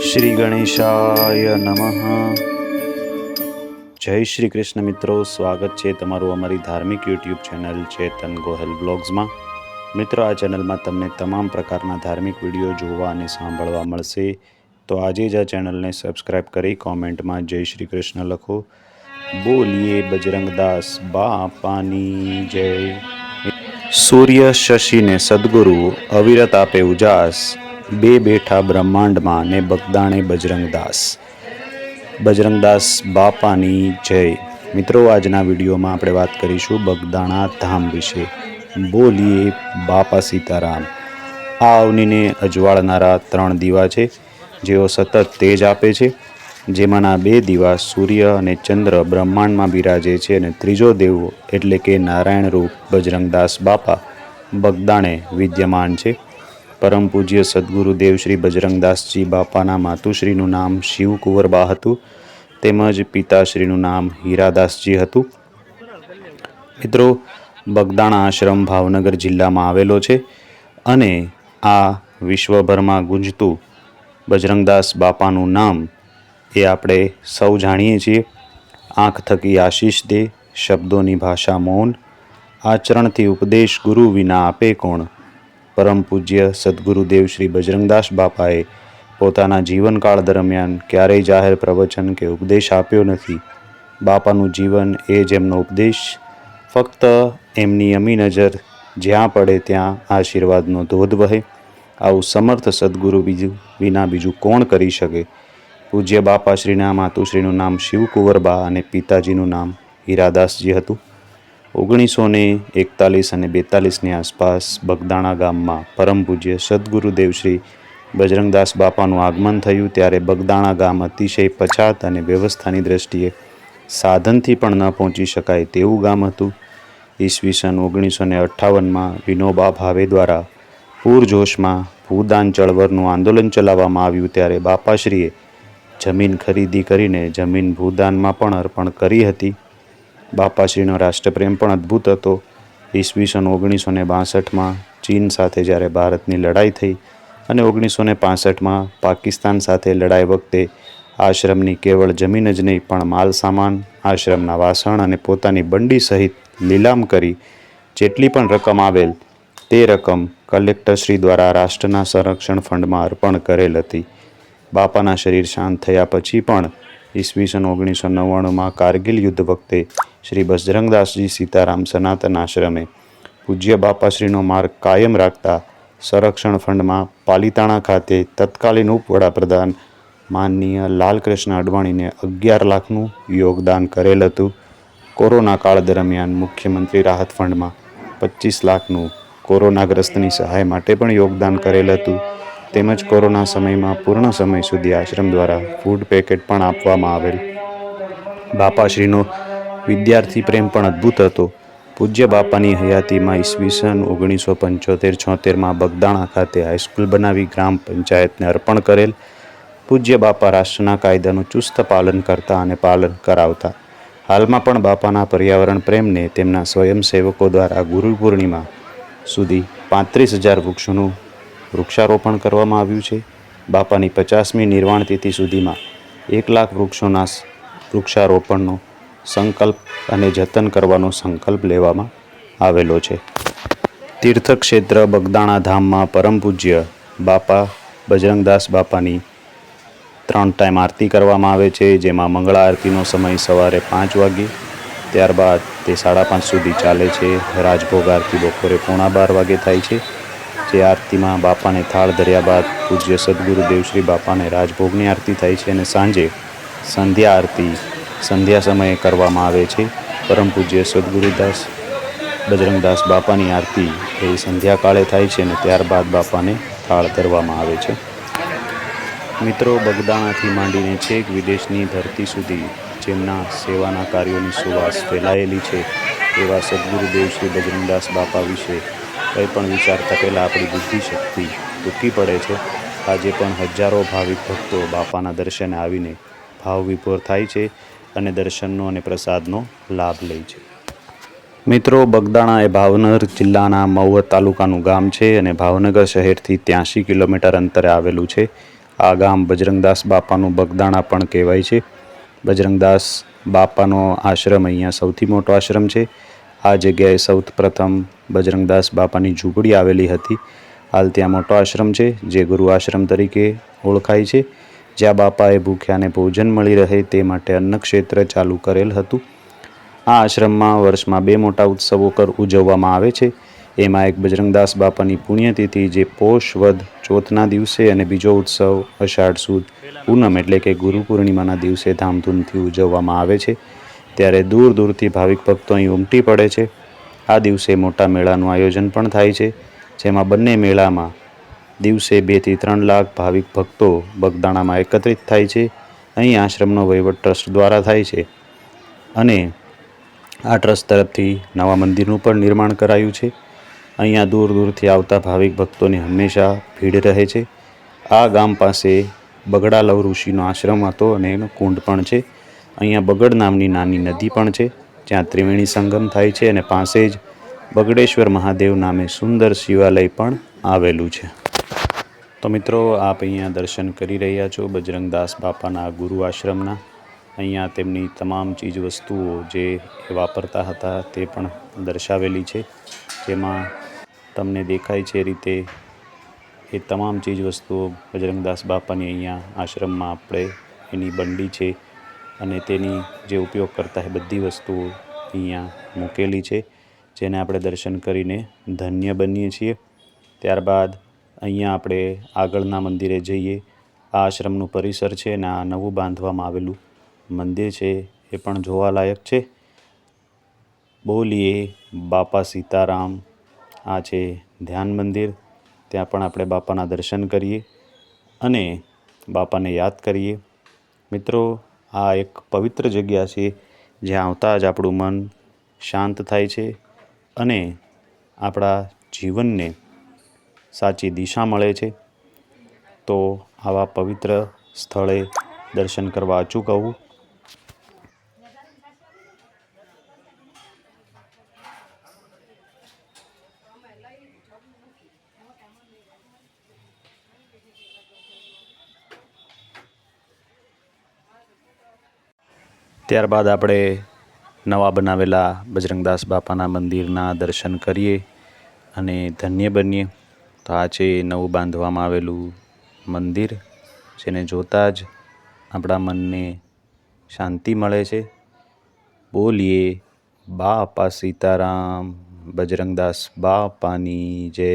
શ્રી ગણેશાય નમઃ। જય શ્રી કૃષ્ણ મિત્રો, સ્વાગત છે તમારું અમારી ધાર્મિક યુટ્યુબ ચેનલ ચેતન ગોહેલ બ્લોગ્સમાં। મિત્રો, આ ચેનલમાં તમને તમામ પ્રકારના ધાર્મિક વિડીયો જોવા અને સાંભળવા મળશે, તો આજે જ આ ચેનલને સબસ્ક્રાઈબ કરી કોમેન્ટમાં જય શ્રી કૃષ્ણ લખો। બોલીએ બજરંગદાસ બાપાની જય। સૂર્ય શશીને સદગુરુ અવિરત આપે ઉજાસ, બે બેઠા બ્રહ્માંડમાં ને બગદાણે બજરંગદાસ। બજરંગદાસ બાપાની જય। મિત્રો, આજના વિડીયોમાં આપણે વાત કરીશું બગદાણા ધામ વિશે। બોલીએ બાપા સીતારામ। આ અવનીને અજવાળનારા 3 દીવા છે, જેઓ સતત તેજ આપે છે। જેમાંના 2 દીવા સૂર્ય અને ચંદ્ર બ્રહ્માંડમાં બિરાજે છે, અને ત્રીજો દેવ એટલે કે નારાયણ રૂપ બજરંગદાસ બાપા બગદાણે વિદ્યમાન છે। પરમ પૂજ્ય સદગુરુદેવ શ્રી બજરંગદાસજી બાપાના માતુશ્રીનું નામ શિવકુંવરબા હતું, તેમજ પિતાશ્રીનું નામ હીરાદાસજી હતું। મિત્રો, બગદાણા આશ્રમ ભાવનગર જિલ્લામાં આવેલો છે, અને આ વિશ્વભરમાં ગુંજતું બજરંગદાસ બાપાનું નામ એ આપણે સૌ જાણીએ છીએ। આંખ થકી આશીષ દે, શબ્દોની ભાષા મૌન, આચરણથી ઉપદેશ ગુરુ વિના આપે કોણ। પરમ પૂજ્ય સદગુરુદેવ શ્રી બજરંગદાસ બાપાએ પોતાના જીવનકાળ દરમિયાન ક્યારેય જાહેર પ્રવચન કે ઉપદેશ આપ્યો નથી। બાપાનું જીવન એ જ એમનો ઉપદેશ। ફક્ત એમની અમી નજર જ્યાં પડે ત્યાં આશીર્વાદનો ધોધ વહે। આવું સમર્થ સદગુરુ વિના બીજું કોણ કરી શકે। પૂજ્ય બાપાશ્રીના માતુશ્રીનું નામ શિવકુંવરબા અને પિતાજીનું નામ હીરાદાસજી હતું। 1941 અને 42ની આસપાસ બગદાણા ગામમાં પરમ પૂજ્ય સદગુરુદેવ શ્રી બજરંગદાસ બાપાનું આગમન થયું, ત્યારે બગદાણા ગામ અતિશય પછાત અને વ્યવસ્થાની દ્રષ્ટિએ સાધનથી પણ ન પહોંચી શકાય તેવું ગામ હતું। ઈસવીસન 1958માં વિનોબા ભાવે દ્વારા પૂરજોશમાં ભૂદાન ચળવળનું આંદોલન ચલાવવામાં આવ્યું, ત્યારે બાપાશ્રીએ જમીન ખરીદી કરીને જમીન ભૂદાનમાં પણ અર્પણ કરી હતી। બાપાશ્રીનો રાષ્ટ્રપ્રેમ પણ અદ્ભુત હતો। ઈસવીસન 1962માં ચીન સાથે જ્યારે ભારતની લડાઈ થઈ અને 1965માં પાકિસ્તાન સાથે લડાઈ વખતે આશ્રમની કેવળ જમીન જ નહીં પણ માલ સામાન, આશ્રમના વાસણ અને પોતાની બંડી સહિત લીલામ કરી જેટલી પણ રકમ આવેલ તે રકમ કલેક્ટરશ્રી દ્વારા રાષ્ટ્રના સંરક્ષણ ફંડમાં અર્પણ કરેલ હતી। બાપાના શરીર શાંત થયા પછી પણ ઈસવીસન 1999માં કારગિલ યુદ્ધ વખતે શ્રી બજરંગદાસજી સીતારામ સનાતન આશ્રમે પૂજ્ય બાપાશ્રીનો માર્ગ કાયમ રાખતા સંરક્ષણ ફંડમાં પાલીતાણા ખાતે તત્કાલીન ઉપવડાપ્રધાન માનનીય લાલકૃષ્ણ અડવાણીને 11 લાખનું યોગદાન કરેલ હતું। કોરોના કાળ દરમિયાન મુખ્યમંત્રી રાહત ફંડમાં 25 લાખનું કોરોનાગ્રસ્તની સહાય માટે પણ યોગદાન કરેલ હતું। તેમજ કોરોના સમયમાં પૂર્ણ સમય સુધી આશ્રમ દ્વારા ફૂડ પેકેટ પણ આપવામાં આવેલ। બાપાશ્રીનો વિદ્યાર્થી પ્રેમ પણ અદ્ભુત હતો। પૂજ્ય બાપાની હયાતીમાં ઈસવીસન 1975-76માં બગદાણા ખાતે હાઈસ્કૂલ બનાવી ગ્રામ પંચાયતને અર્પણ કરેલ। પૂજ્ય બાપા રાષ્ટ્રના કાયદાનું ચુસ્ત પાલન કરતા અને પાલન કરાવતા। હાલમાં પણ બાપાના પર્યાવરણ પ્રેમને તેમના સ્વયંસેવકો દ્વારા ગુરુ પૂર્ણિમા સુધી 35,000 વૃક્ષોનું વૃક્ષારોપણ કરવામાં આવ્યું છે। બાપાની 50મી નિર્વાણ તિથિ સુધીમાં 1 લાખ વૃક્ષોના વૃક્ષારોપણનો સંકલ્પ અને જતન કરવાનો સંકલ્પ લેવામાં આવેલો છે। તીર્થક્ષેત્ર બગદાણા ધામમાં પરમ પૂજ્ય બાપા બજરંગદાસ બાપાની 3 ટાઈમ આરતી કરવામાં આવે છે, જેમાં મંગળા આરતીનો સમય સવારે 5 વાગે, ત્યારબાદ તે 5:30 સુધી ચાલે છે। રાજભોગ આરતી બપોરે 11:15 વાગે થાય છે। જે આરતીમાં બાપાને થાળ ધર્યા બાદ પૂજ્ય સદગુરુદેવ શ્રી બાપાને રાજભોગની આરતી થાય છે, અને સાંજે સંધ્યા આરતી સંધ્યા સમયે કરવામાં આવે છે। પરમ પૂજ્ય સદગુરુદાસ બજરંગદાસ બાપાની આરતી એ સંધ્યાકાળે થાય છે, અને ત્યારબાદ બાપાને થાળ ધરવામાં આવે છે। મિત્રો, બગદાણાથી માંડીને છેક વિદેશની ધરતી સુધી જેમના સેવાના કાર્યોની સુવાસ ફેલાયેલી છે, એવા સદગુરુદેવ શ્રી બજરંગદાસ બાપા વિશે કંઈ પણ વિચારતા પહેલાં આપણી બુદ્ધિ શક્તિ ટૂંકી પડે છે। આજે પણ હજારો ભાવિક ભક્તો બાપાના દર્શને આવીને ભાવ વિભોર થાય છે અને દર્શનનો અને પ્રસાદનો લાભ લે છે। મિત્રો, બગદાણા એ ભાવનગર જિલ્લાના મહુવા તાલુકાનું ગામ છે અને ભાવનગર શહેરથી 83 કિલોમીટર અંતરે આવેલું છે. આ ગામ બજરંગદાસ બાપાનું બગદાણા પણ કહેવાય છે. બજરંગદાસ બાપાનો આશ્રમ અહીંયા સૌથી મોટો આશ્રમ છે. આ જગ્યાએ સૌથી પ્રથમ બજરંગદાસ બાપાની ઝૂંપડી આવેલી હતી. હાલ ત્યાં મોટો આશ્રમ છે જે ગુરુ આશ્રમ તરીકે ઓળખાય છે, જ્યાં બાપાએ ભૂખ્યાને ભોજન મળી રહે તે માટે અન્નક્ષેત્ર ચાલુ કરેલ હતું. આ આશ્રમમાં વર્ષમાં 2 મોટા ઉત્સવો ઉજવવામાં આવે છે. એમાં એક બજરંગદાસ બાપાની પુણ્યતિથિ જે પોષ વદ ચોથના દિવસે, અને બીજો ઉત્સવ અષાઢ સુદ પૂનમ એટલે કે ગુરુ પૂર્ણિમાના દિવસે ધામધૂમથી ઉજવવામાં આવે છે. ત્યારે દૂર દૂરથી ભાવિક ભક્તો અહીં ઉમટી પડે છે. આ દિવસે મોટા મેળાનું આયોજન પણ થાય છે, જેમાં બંને મેળામાં દિવસે 2 થી 3 લાખ ભાવિક ભક્તો બગદાણામાં એકત્રિત થાય છે. અહીં આશ્રમનો વહીવટ ટ્રસ્ટ દ્વારા થાય છે અને આ ટ્રસ્ટ તરફથી નવા મંદિરનું પણ નિર્માણ કરાયું છે. અહીંયા દૂર દૂરથી આવતા ભાવિક ભક્તોની હંમેશા ભીડ રહે છે. આ ગામ પાસે બગડાલવ ઋષિનો આશ્રમ હતો અને એનો કુંડ પણ છે. અહીંયા બગડ નામની નાની નદી પણ છે, જ્યાં ત્રિવેણી સંગમ થાય છે અને પાસે જ બગડેશ્વર મહાદેવ નામે સુંદર શિવાલય પણ આવેલું છે. તો મિત્રો, આપ અહીંયા દર્શન કરી રહ્યા છો બજરંગદાસ બાપાના ગુરુ આશ્રમના. અહીંયા તેમની તમામ ચીજ વસ્તુઓ જે એ વાપરતા હતા તે પણ દર્શાવેલી છે, જેમાં તમને દેખાય છે એ રીતે એ તમામ ચીજ વસ્તુઓ બજરંગદાસ બાપાની અહીંયા આશ્રમમાં આપણે એની બંડી છે અને તેની જે ઉપયોગ કરતા એ બધી વસ્તુઓ અહીંયા મૂકેલી છે, જેને આપણે દર્શન કરીને ધન્ય બનીએ છીએ. ત્યારબાદ અહીંયા આપણે આગળના મંદિરે જઈએ. આ આશ્રમનું પરિસર છે અને આ નવું બાંધવામાં આવેલું મંદિર છે એ પણ જોવાલાયક છે. બોલીએ બાપા સીતારામ. આ છે ધ્યાન મંદિર. ત્યાં પણ આપણે બાપાના દર્શન કરીએ અને બાપાને યાદ કરીએ. મિત્રો, આ એક પવિત્ર જગ્યા છે જ્યાં આવતા જ આપણું મન શાંત થાય છે અને આપણા જીવનને સાચી દિશા મળે છે. તો આવા પવિત્ર સ્થળે દર્શન કરવા અચૂક આવવું. ત્યારબાદ આપણે નવા બનાવેલા બજરંગદાસ બાપાના મંદિરના દર્શન કરીએ અને ધન્ય બનીએ. તો આ છે નવું બાંધવામાં આવેલું મંદિર, જેને જોતાં જ આપણા મનને શાંતિ મળે છે. બોલીએ બાપા સીતારામ. બજરંગદાસ બાપાની જય.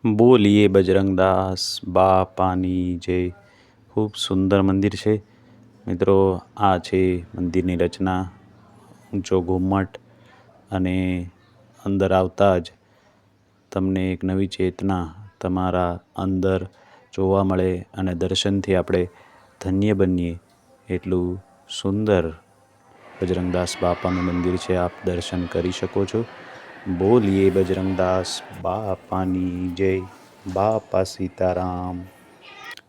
બોલીએ બજરંગદાસ બાપાની જય. ખૂબ સુંદર મંદિર છે. મિત્રો, આ છે મંદિરની રચના. ઊંચો ઘુમ્મટ અને અંદર આવતા જ તમને એક નવી ચેતના તમારા અંદર જોવા મળે અને દર્શનથી આપણે ધન્ય બનીએ એટલું સુંદર બજરંગદાસ બાપાનું મંદિર છે. આપ દર્શન કરી શકો છો. બોલીએ બજરંગદાસ બાપાની જય. બાપા સીતારામ.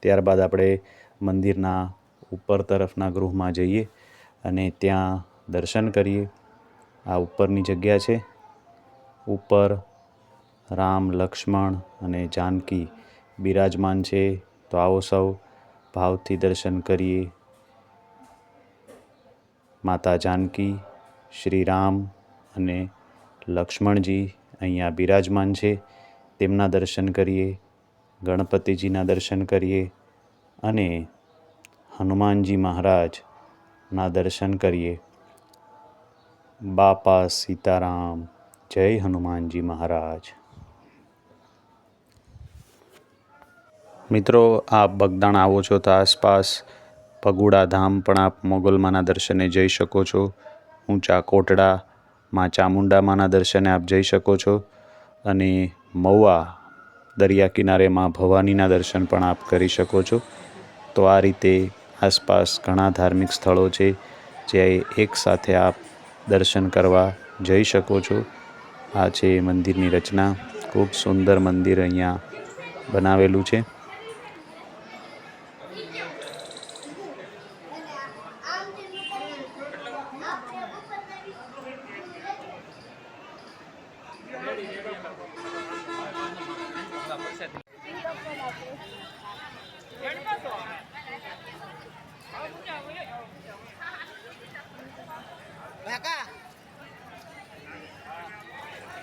ત્યારબાદ આપણે મંદિરના ઉપર તરફના ગૃહમાં જઈએ અને ત્યાં દર્શન કરીએ. આ ઉપરની જગ્યા છે. ઉપર રામ, લક્ષ્મણ અને જાનકી બિરાજમાન છે. તો આવો સૌ ભાવથી દર્શન કરીએ. માતા જાનકી, શ્રી રામ અને લક્ષ્મણજી અહીંયા બિરાજમાન છે. તેમના દર્શન કરીએ. ગણપતિજીના દર્શન કરીએ અને હનુમાનજી મહારાજના દર્શન કરીએ. બાપા સીતારામ. જય હનુમાનજી મહારાજ. મિત્રો, આપ બગદાણા આવો છો તો આસપાસ પગુડા ધામ પણ આપ મોગલમાના દર્શને જઈ શકો છો. ઊંચા કોટડા માં ચામુંડામાના દર્શને આપ જઈ શકો છો અને મહુવા દરિયા કિનારે માં ભવાનીના દર્શન પણ આપ કરી શકો છો. તો આ રીતે આસપાસ ઘણા ધાર્મિક સ્થળો છે જે એક સાથે આપ દર્શન કરવા જઈ શકો છો. આ છે મંદિરની રચના. ખૂબ સુંદર મંદિર અહીંયા બનાવેલું છે.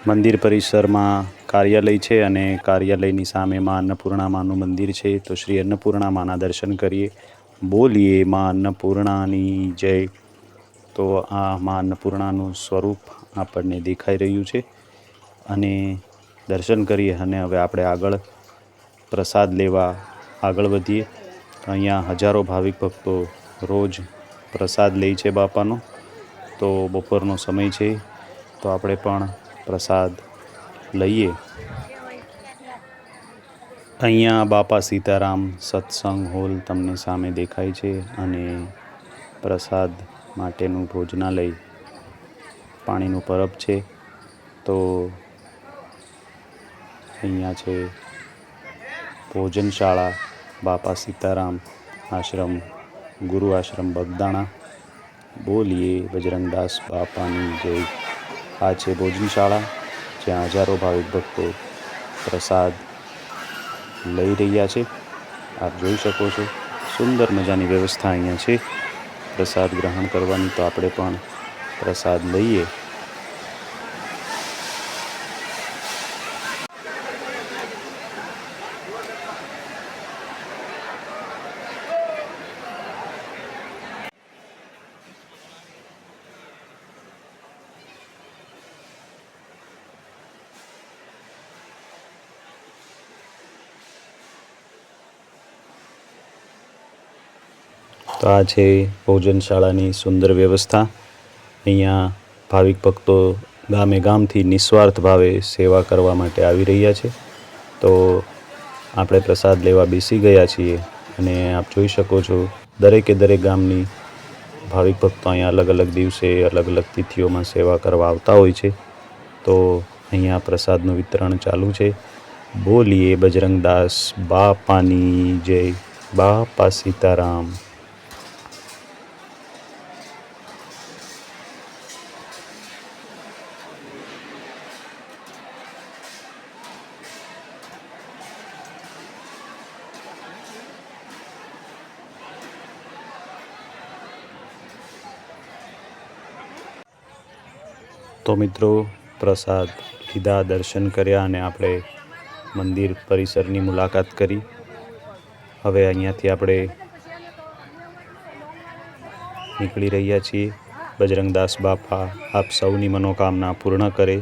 મંદિર પરિસરમાં કાર્યાલય છે અને કાર્યાલયની સામે માં અન્નપૂર્ણા માનું મંદિર છે. તો શ્રી અન્નપૂર્ણા માના દર્શન કરીએ. બોલીએ માં અન્નપૂર્ણાની જય. તો આ માં અન્નપૂર્ણાનું સ્વરૂપ આપણને દેખાઈ રહ્યું છે અને દર્શન કરીએ અને હવે આપણે આગળ પ્રસાદ લેવા આગળ વધીએ. અહીંયા હજારો ભાવિક ભક્તો રોજ પ્રસાદ લે છે બાપાનો. તો બપોરનો સમય છે તો આપણે પણ પ્રસાદ લઈએ. અહીંયા બાપા સીતારામ સત્સંગ હોલ તમને સામે દેખાય છે અને પ્રસાદ માટેનું ભોજનાલય, પાણીનું પરબ છે. તો અહીંયા છે ભોજનશાળા બાપા સીતારામ આશ્રમ, ગુરુ આશ્રમ બગદાણા. બોલીએ બજરંગદાસ બાપાની જય. આ છે ભોજનશાળા જ્યાં હજારો ભાવિક ભક્તો પ્રસાદ લઈ રહ્યા છે. આપ જોઈ શકો છો સુંદર મજાની વ્યવસ્થા અહીંયા છે પ્રસાદ ગ્રહણ કરવાની. તો આપણે પણ પ્રસાદ લઈએ. તો આ છે ભોજનશાળાની સુંદર વ્યવસ્થા. અહીંયા ભાવિક ભક્તો ગામે ગામથી નિસ્વાર્થ ભાવે સેવા કરવા માટે આવી રહ્યા છે. તો આપણે પ્રસાદ લેવા બેસી ગયા છીએ અને આપ જોઈ શકો છો દરેકે દરેક ગામની ભાવિક ભક્તો અહીંયા અલગ અલગ દિવસે અલગ અલગ તિથિઓમાં સેવા કરવા આવતા હોય છે. તો અહીંયા પ્રસાદનું વિતરણ ચાલુ છે. બોલીએ બજરંગદાસ બાપાની જય. બાપા સીતારામ. તો મિત્રો પ્રસાદ લીધા, દર્શન કર્યા અને આપણે મંદિર પરિસરની મુલાકાત કરી. હવે અહીંયાથી આપણે નીકળી રહ્યા છીએ. બજરંગદાસ બાપા આપ સૌની મનોકામના પૂર્ણ કરે.